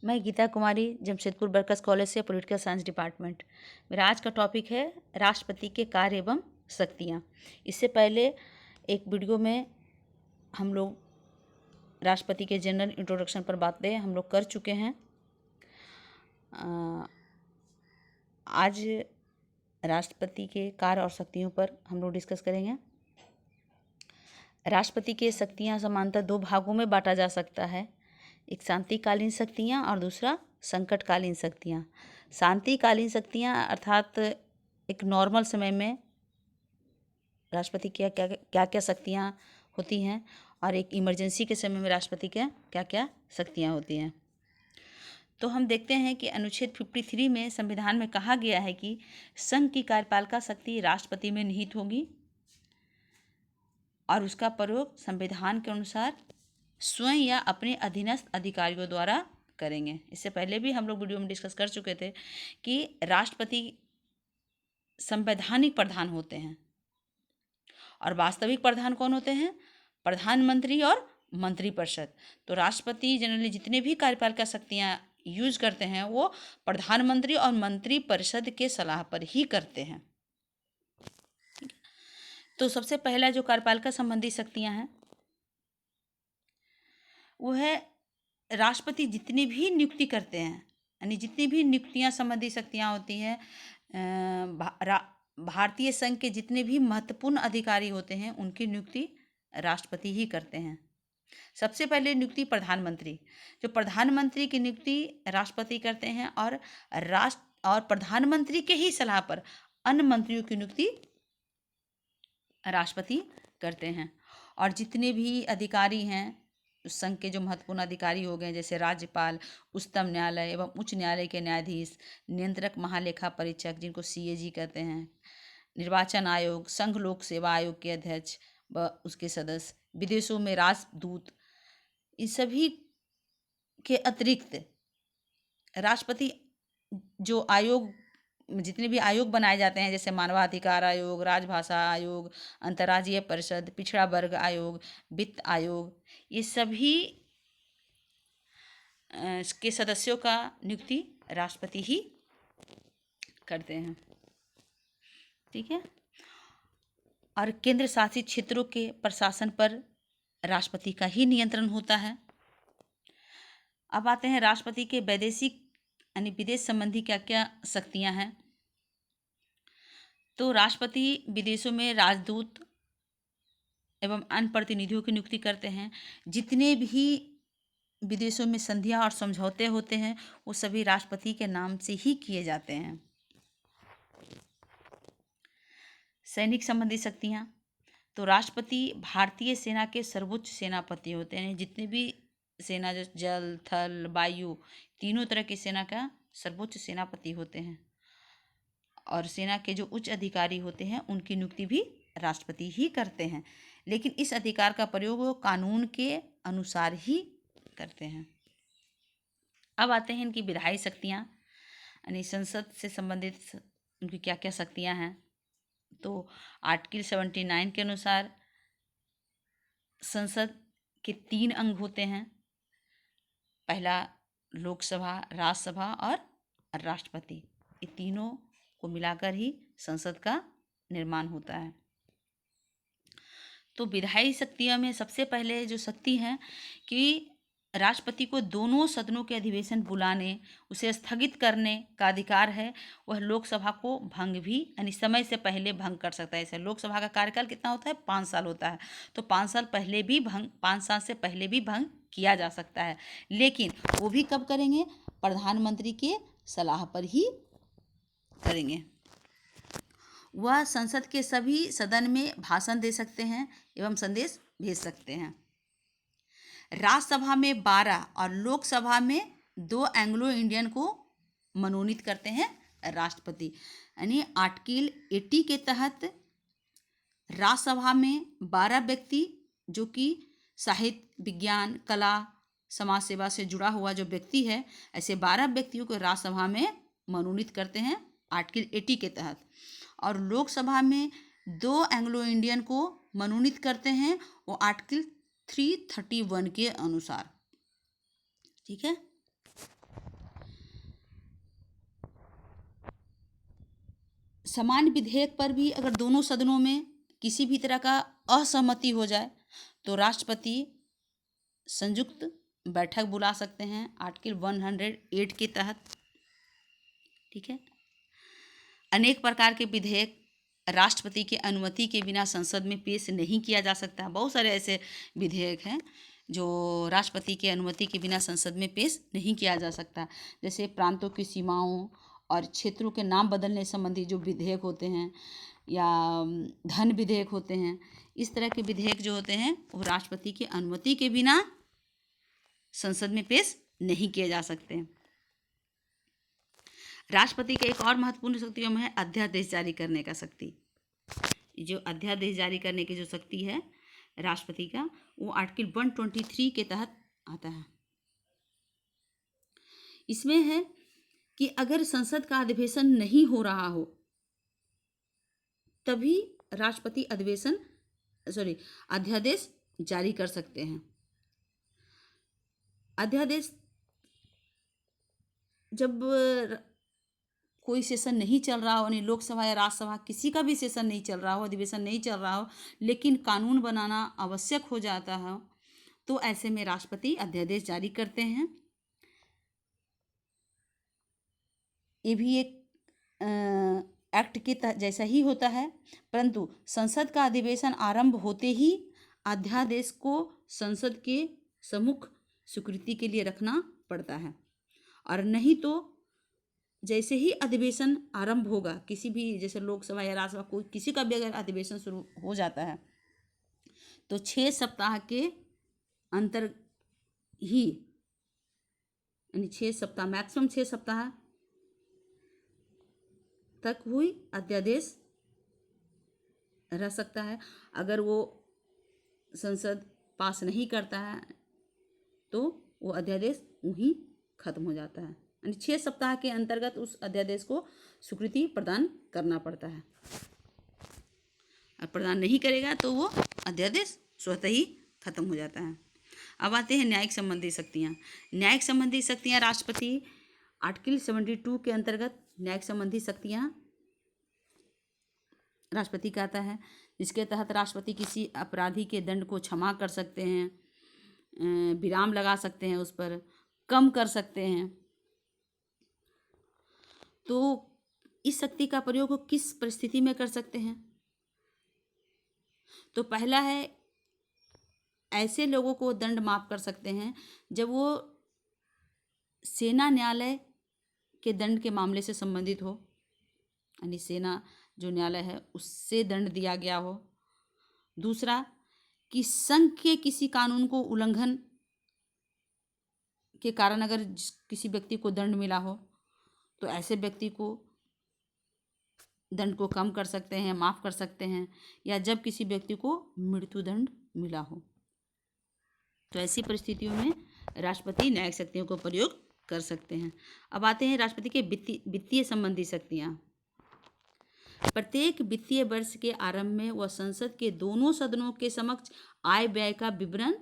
मैं गीता कुमारी, जमशेदपुर बरकस कॉलेज से, political science department. मेरा आज का टॉपिक है राष्ट्रपति के कार्य एवं शक्तियाँ। इससे पहले एक वीडियो में हम लोग राष्ट्रपति के जनरल इंट्रोडक्शन पर बातें हम लोग कर चुके हैं। आज राष्ट्रपति के कार्य और शक्तियों पर हम लोग डिस्कस करेंगे। राष्ट्रपति की शक्तियाँ सामान्यतः दो भागों में बांटा जा सकता है, एक शांतिकालीन शक्तियाँ और दूसरा संकटकालीन शक्तियाँ। शांतिकालीन शक्तियाँ अर्थात एक नॉर्मल समय में राष्ट्रपति की क्या क्या शक्तियाँ होती हैं, और एक इमरजेंसी के समय में राष्ट्रपति के क्या क्या शक्तियाँ होती हैं। तो हम देखते हैं कि अनुच्छेद 53 में संविधान में कहा गया है कि संघ की कार्यपालिका शक्ति राष्ट्रपति में निहित होगी और उसका प्रयोग संविधान के अनुसार स्वयं या अपने अधीनस्थ अधिकारियों द्वारा करेंगे। इससे पहले भी हम लोग वीडियो में डिस्कस कर चुके थे कि राष्ट्रपति संवैधानिक प्रधान होते हैं और वास्तविक प्रधान कौन होते हैं? प्रधानमंत्री और मंत्रिपरिषद। तो राष्ट्रपति जनरली जितने भी कार्यपालिका शक्तियाँ यूज करते हैं वो प्रधानमंत्री और मंत्रिपरिषद के सलाह पर ही करते हैं। तो सबसे पहला जो कार्यपालिका संबंधी शक्तियाँ हैं वो है राष्ट्रपति जितनी भी नियुक्ति करते हैं, यानी जितनी भी नियुक्तियाँ संबंधी शक्तियाँ होती हैं, भारतीय संघ के जितने भी महत्वपूर्ण अधिकारी होते हैं उनकी नियुक्ति राष्ट्रपति ही करते हैं। सबसे पहले नियुक्ति प्रधानमंत्री, जो प्रधानमंत्री की नियुक्ति राष्ट्रपति करते हैं और प्रधानमंत्री के ही सलाह पर अन्य मंत्रियों की नियुक्ति राष्ट्रपति करते हैं। और जितने भी अधिकारी हैं संघ के, जो महत्वपूर्ण अधिकारी हो गए, जैसे राज्यपाल, उच्चतम न्यायालय एवं उच्च न्यायालय के न्यायाधीश, नियंत्रक महालेखा परीक्षक जिनको CAG कहते हैं, निर्वाचन आयोग, संघ लोक सेवा आयोग के अध्यक्ष व उसके सदस्य, विदेशों में राजदूत, इन सभी के अतिरिक्त राष्ट्रपति जो आयोग, जितने भी आयोग बनाए जाते हैं, जैसे मानवाधिकार आयोग, राजभाषा आयोग, अंतर्राज्यीय परिषद, पिछड़ा वर्ग आयोग, वित्त आयोग, ये सभी के सदस्यों का नियुक्ति राष्ट्रपति ही करते हैं। ठीक है। और केंद्र शासित क्षेत्रों के प्रशासन पर राष्ट्रपति का ही नियंत्रण होता है। अब आते हैं राष्ट्रपति के वैदेशिक यानी विदेश संबंधी क्या क्या शक्तियां हैं। तो राष्ट्रपति विदेशों में राजदूत एवं अन्य प्रतिनिधियों की नियुक्ति करते हैं। जितने भी विदेशों में संधियां और समझौते होते हैं वो सभी राष्ट्रपति के नाम से ही किए जाते हैं। सैनिक संबंधी शक्तियां, तो राष्ट्रपति भारतीय सेना के सर्वोच्च सेनापति होते हैं। जितने भी सेना, जो जल, थल, वायु, तीनों तरह की सेना का सर्वोच्च सेनापति होते हैं। और सेना के जो उच्च अधिकारी होते हैं उनकी नियुक्ति भी राष्ट्रपति ही करते हैं, लेकिन इस अधिकार का प्रयोग वो कानून के अनुसार ही करते हैं। अब आते हैं इनकी विधायी शक्तियाँ, यानी संसद से संबंधित उनकी क्या क्या शक्तियाँ हैं। तो आर्टिकल 79 के अनुसार संसद के 3 अंग होते हैं। पहला लोकसभा, राज्यसभा और राष्ट्रपति, ये तीनों को मिलाकर ही संसद का निर्माण होता है। तो विधायी शक्तियों में सबसे पहले जो शक्ति है कि राष्ट्रपति को दोनों सदनों के अधिवेशन बुलाने, उसे स्थगित करने का अधिकार है। वह लोकसभा को भंग भी, यानी समय से पहले भंग कर सकता है। जैसे लोकसभा का कार्यकाल कितना होता है? 5 साल होता है। तो 5 साल से पहले भी भंग किया जा सकता है, लेकिन वो भी कब करेंगे? प्रधानमंत्री के सलाह पर ही करेंगे। वह संसद के सभी सदन में भाषण दे सकते हैं एवं संदेश भेज सकते हैं। राज्यसभा में 12 और लोकसभा में 2 एंग्लो इंडियन को मनोनीत करते हैं राष्ट्रपति। यानी आर्टिकल 80 के तहत राज्यसभा में 12 व्यक्ति, जो कि साहित्य, विज्ञान, कला, समाज सेवा से जुड़ा हुआ जो व्यक्ति है, ऐसे 12 व्यक्तियों को राज्यसभा में मनोनीत करते हैं आर्टिकल 80 के तहत। और लोकसभा में 2 एंग्लो इंडियन को मनोनीत करते हैं, वो आर्टिकल 331 के अनुसार। ठीक है। समान विधेयक पर भी अगर दोनों सदनों में किसी भी तरह का असहमति हो जाए तो राष्ट्रपति संयुक्त बैठक बुला सकते हैं आर्टिकल 108 के तहत। ठीक है। अनेक प्रकार के विधेयक राष्ट्रपति की अनुमति के बिना संसद में पेश नहीं किया जा सकता। बहुत सारे ऐसे विधेयक हैं जो राष्ट्रपति की अनुमति के बिना संसद में पेश नहीं किया जा सकता। जैसे प्रांतों की सीमाओं और क्षेत्रों के नाम बदलने संबंधी जो विधेयक होते हैं या धन विधेयक होते हैं, इस तरह के विधेयक जो होते हैं वो राष्ट्रपति की अनुमति के बिना संसद में पेश नहीं किए जा सकते। राष्ट्रपति का एक और महत्वपूर्ण शक्ति है अध्यादेश जारी करने का शक्ति। जो अध्यादेश जारी करने की जो शक्ति है राष्ट्रपति का, वो आर्टिकल 123 के तहत आता है। इसमें है कि अगर संसद का अधिवेशन नहीं हो रहा हो तभी राष्ट्रपति अध्यादेश जारी कर सकते हैं। अध्यादेश जब कोई सेशन नहीं चल रहा हो, यानी लोकसभा या राज्यसभा किसी का भी सेशन नहीं चल रहा हो, अधिवेशन नहीं चल रहा हो, लेकिन कानून बनाना आवश्यक हो जाता है, तो ऐसे में राष्ट्रपति अध्यादेश जारी करते हैं। ये भी एक एक्ट के जैसा ही होता है, परंतु संसद का अधिवेशन आरंभ होते ही अध्यादेश को संसद के सम्मुख स्वीकृति के लिए रखना पड़ता है। और नहीं तो जैसे ही अधिवेशन आरंभ होगा, किसी भी जैसे लोकसभा या राज्यसभा कोई किसी का भी अगर अधिवेशन शुरू हो जाता है तो 6 सप्ताह के अंतर ही, यानी 6 सप्ताह, मैक्सिमम 6 सप्ताह तक हुई अध्यादेश रह सकता है। अगर वो संसद पास नहीं करता है तो वो अध्यादेश वहीं खत्म हो जाता है, यानी 6 सप्ताह के अंतर्गत उस अध्यादेश को स्वीकृति प्रदान करना पड़ता है। और प्रदान नहीं करेगा तो वो अध्यादेश स्वतः ही खत्म हो जाता है। अब आते हैं न्यायिक संबंधी शक्तियाँ। न्यायिक संबंधी शक्तियाँ राष्ट्रपति आर्टिकल 72 के अंतर्गत न्यायिक संबंधी शक्तियाँ राष्ट्रपति का आता है, जिसके तहत राष्ट्रपति किसी अपराधी के दंड को क्षमा कर सकते हैं, विराम लगा सकते हैं, उस पर कम कर सकते हैं। तो इस शक्ति का प्रयोग वो किस परिस्थिति में कर सकते हैं? तो पहला है, ऐसे लोगों को दंड माफ कर सकते हैं जब वो सेना न्यायालय के दंड के मामले से संबंधित हो, यानी सेना जो न्यायालय है उससे दंड दिया गया हो। दूसरा, कि संघ के किसी कानून को उल्लंघन के कारण अगर किसी व्यक्ति को दंड मिला हो तो ऐसे व्यक्ति को दंड को कम कर सकते हैं, माफ़ कर सकते हैं। या जब किसी व्यक्ति को मृत्युदंड मिला हो तो ऐसी परिस्थितियों में राष्ट्रपति न्यायिक शक्तियों को प्रयोग कर सकते हैं। अब आते हैं राष्ट्रपति के वित्तीय संबंधी शक्तियाँ। प्रत्येक वित्तीय वर्ष के आरंभ में वह संसद के दोनों सदनों के समक्ष आय व्यय का विवरण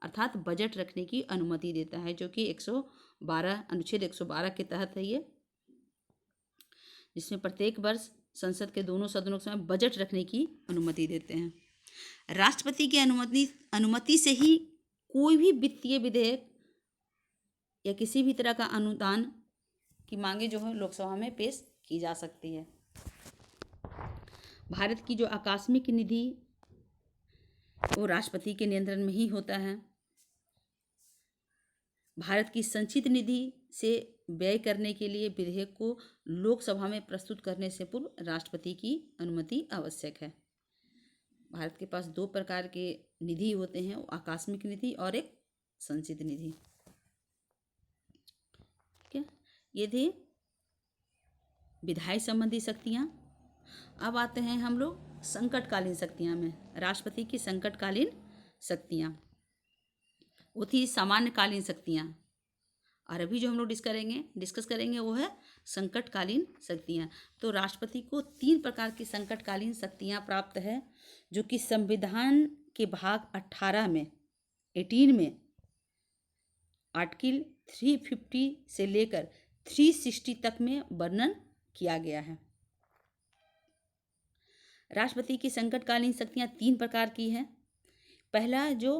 अर्थात बजट रखने की अनुमति देता है, जो कि 112 अनुच्छेद 112 के तहत है ये, जिसमें प्रत्येक वर्ष संसद के दोनों सदनों के समय बजट रखने की अनुमति देते हैं। राष्ट्रपति की अनुमति से ही कोई भी वित्तीय विधेयक या किसी भी तरह का अनुदान की मांगे जो है लोकसभा में पेश की जा सकती है। भारत की जो आकस्मिक निधि वो राष्ट्रपति के नियंत्रण में ही होता है। भारत की संचित निधि से व्यय करने के लिए विधेयक को लोकसभा में प्रस्तुत करने से पूर्व राष्ट्रपति की अनुमति आवश्यक है। भारत के पास 2 प्रकार के निधि होते हैं, आकस्मिक निधि और एक संचित निधि। ठीक है, ये थे विधायी संबंधी शक्तियाँ। अब आते हैं हम लोग संकटकालीन शक्तियाँ में। राष्ट्रपति की संकटकालीन शक्तियाँ वो थी सामान्यकालीन शक्तियाँ, और अभी जो हम लोग डिस्कस करेंगे वो है संकटकालीन शक्तियाँ। तो राष्ट्रपति को 3 प्रकार की संकटकालीन शक्तियाँ प्राप्त है, जो कि संविधान के भाग 18 में आर्टिकल 350 से लेकर 360 तक में वर्णन किया गया है। राष्ट्रपति की संकटकालीन शक्तियाँ 3 प्रकार की हैं। पहला जो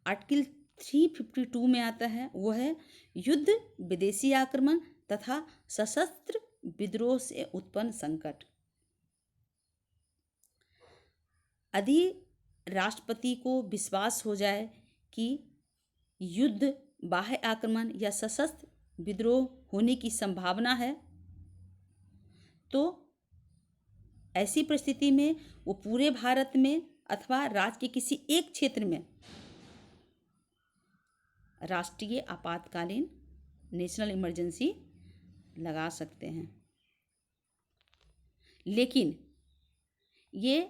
आर्टिकल 352 में आता है वो है युद्ध, विदेशी आक्रमण तथा सशस्त्र विद्रोह से उत्पन्न संकट। यदि राष्ट्रपति को विश्वास हो जाए कि युद्ध, बाह्य आक्रमण या सशस्त्र विद्रोह होने की संभावना है, तो ऐसी परिस्थिति में वो पूरे भारत में अथवा राज्य के किसी एक क्षेत्र में राष्ट्रीय आपातकालीन नेशनल इमरजेंसी लगा सकते हैं। लेकिन ये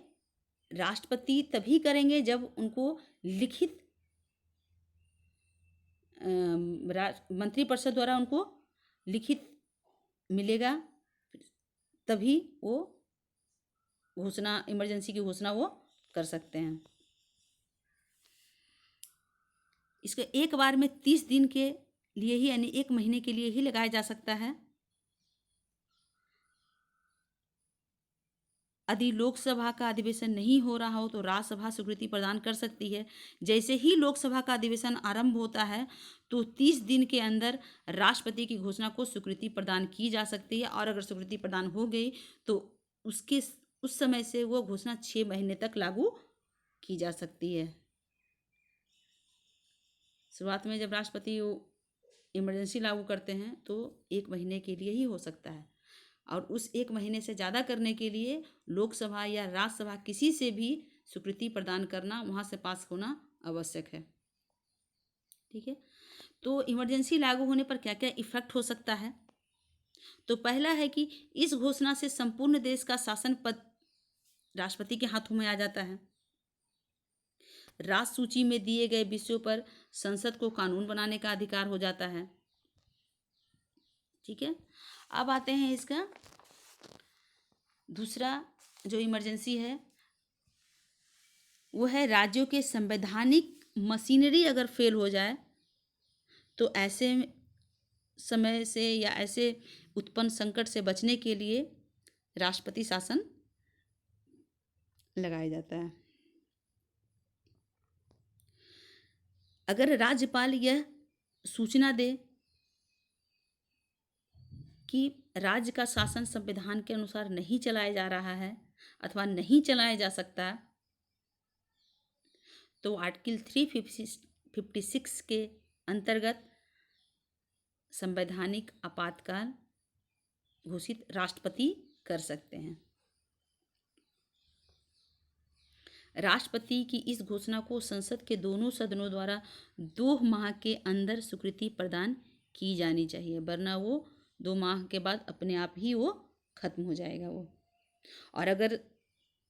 राष्ट्रपति तभी करेंगे जब उनको लिखित मंत्रिपरिषद द्वारा उनको लिखित मिलेगा, तभी वो घोषणा, इमरजेंसी की घोषणा वो कर सकते हैं। इसको एक बार में 30 दिन के लिए ही, यानी 1 महीने के लिए ही लगाया जा सकता है। यदि लोकसभा का अधिवेशन नहीं हो रहा हो तो राज्यसभा स्वीकृति प्रदान कर सकती है। जैसे ही लोकसभा का अधिवेशन आरंभ होता है तो 30 दिन के अंदर राष्ट्रपति की घोषणा को स्वीकृति प्रदान की जा सकती है, और अगर स्वीकृति प्रदान हो गई तो उस समय से वो घोषणा 6 महीने तक लागू की जा सकती है। शुरुआत में जब राष्ट्रपति इमरजेंसी लागू करते हैं तो 1 महीने के लिए ही हो सकता है, और उस 1 महीने से ज़्यादा करने के लिए लोकसभा या राज्यसभा किसी से भी स्वीकृति प्रदान करना, वहाँ से पास होना आवश्यक है। ठीक है, तो इमरजेंसी लागू होने पर क्या क्या इफेक्ट हो सकता है? तो पहला है कि इस घोषणा से संपूर्ण देश का शासन पद राष्ट्रपति के हाथों में आ जाता है। राष्ट्र सूची में दिए गए विषयों पर संसद को कानून बनाने का अधिकार हो जाता है। ठीक है, अब आते हैं इसका दूसरा जो इमरजेंसी है वो है राज्यों के संवैधानिक मशीनरी अगर फेल हो जाए तो ऐसे समय से या ऐसे उत्पन्न संकट से बचने के लिए राष्ट्रपति शासन लगाया जाता है। अगर राज्यपाल यह सूचना दे कि राज्य का शासन संविधान के अनुसार नहीं चलाया जा रहा है अथवा नहीं चलाया जा सकता, तो आर्टिकल 356 के अंतर्गत संवैधानिक आपातकाल घोषित राष्ट्रपति कर सकते हैं। राष्ट्रपति की इस घोषणा को संसद के दोनों सदनों द्वारा 2 माह के अंदर स्वीकृति प्रदान की जानी चाहिए, वरना वो 2 माह के बाद अपने आप ही वो खत्म हो जाएगा वो। और अगर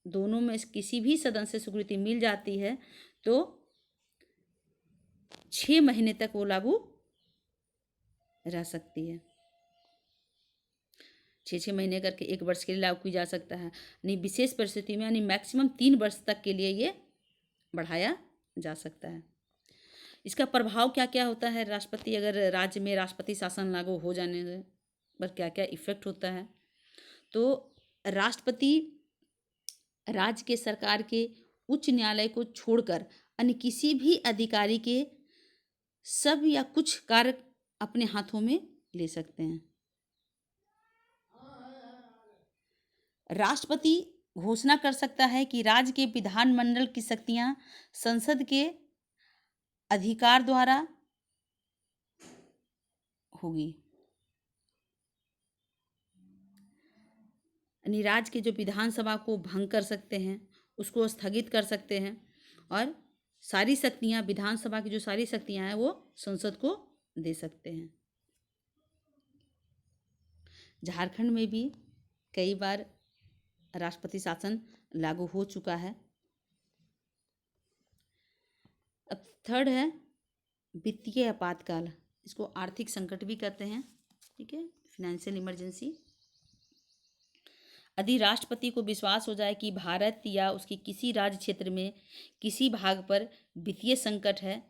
दोनों में किसी भी सदन से स्वीकृति मिल जाती है तो 6 महीने तक वो लागू रह सकती है। 6 महीने करके 1 वर्ष के लिए लागू किया जा सकता है, यानी विशेष परिस्थिति में यानी मैक्सिमम 3 वर्ष तक के लिए ये बढ़ाया जा सकता है। इसका प्रभाव क्या क्या होता है? राष्ट्रपति, अगर राज्य में राष्ट्रपति शासन लागू हो जाने पर क्या क्या इफेक्ट होता है? तो राष्ट्रपति राज्य के सरकार के उच्च न्यायालय को छोड़कर अन्य किसी भी अधिकारी के सब या कुछ कार्य अपने हाथों में ले सकते हैं। राष्ट्रपति घोषणा कर सकता है कि राज्य के विधानमंडल की शक्तियां संसद के अधिकार द्वारा होगी, यानी राज्य के जो विधानसभा को भंग कर सकते हैं, उसको स्थगित कर सकते हैं, और सारी शक्तियां, विधानसभा की जो सारी शक्तियां हैं वो संसद को दे सकते हैं। झारखंड में भी कई बार राष्ट्रपति शासन लागू हो चुका है। अब थर्ड है वित्तीय आपातकाल, इसको आर्थिक संकट भी कहते हैं। ठीक है, फाइनेंशियल इमरजेंसी। यदि राष्ट्रपति को विश्वास हो जाए कि भारत या उसकी किसी राज्य क्षेत्र में किसी भाग पर वित्तीय संकट है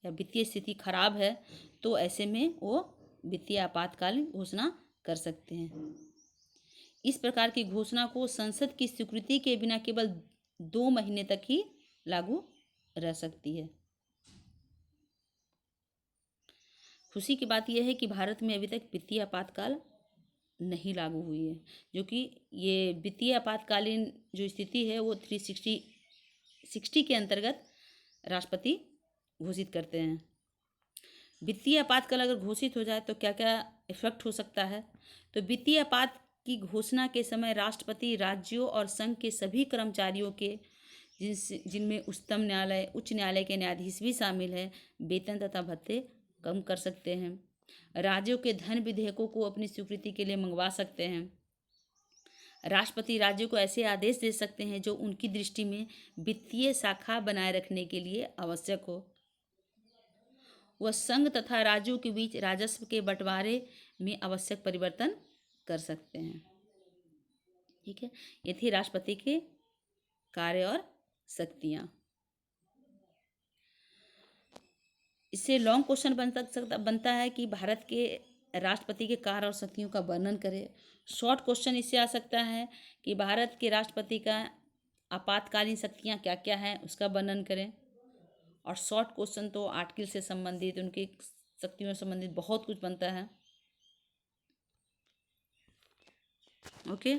या वित्तीय स्थिति खराब है, तो ऐसे में वो वित्तीय आपातकाल घोषणा कर सकते हैं। इस प्रकार की घोषणा को संसद की स्वीकृति के बिना केवल 2 महीने तक ही लागू रह सकती है। खुशी की बात यह है कि भारत में अभी तक वित्तीय आपातकाल नहीं लागू हुई है, जो कि ये वित्तीय आपातकालीन जो स्थिति है वो 360 के अंतर्गत राष्ट्रपति घोषित करते हैं। वित्तीय आपातकाल अगर घोषित हो जाए तो क्या क्या इफेक्ट हो सकता है? तो वित्तीय आपात की घोषणा के समय राष्ट्रपति राज्यों और संघ के सभी कर्मचारियों के जिनमें उच्चतम न्यायालय, उच्च न्यायालय के न्यायाधीश भी शामिल है, वेतन तथा भत्ते कम कर सकते हैं। राज्यों के धन विधेयकों को अपनी स्वीकृति के लिए मंगवा सकते हैं। राष्ट्रपति राज्यों को ऐसे आदेश दे सकते हैं जो उनकी दृष्टि में वित्तीय शाखा बनाए रखने के लिए आवश्यक हो। वह संघ तथा राज्यों के बीच राजस्व के बंटवारे में आवश्यक परिवर्तन कर सकते हैं। ठीक है, ये थी राष्ट्रपति के कार्य और शक्तियाँ। इससे लॉन्ग क्वेश्चन बनता है कि भारत के राष्ट्रपति के कार्य और शक्तियों का वर्णन करें। शॉर्ट क्वेश्चन इससे आ सकता है कि भारत के राष्ट्रपति का आपातकालीन शक्तियाँ क्या क्या हैं उसका वर्णन करें। और शॉर्ट क्वेश्चन तो आर्टिकल से संबंधित, उनकी शक्तियों से संबंधित बहुत कुछ बनता है। ओके।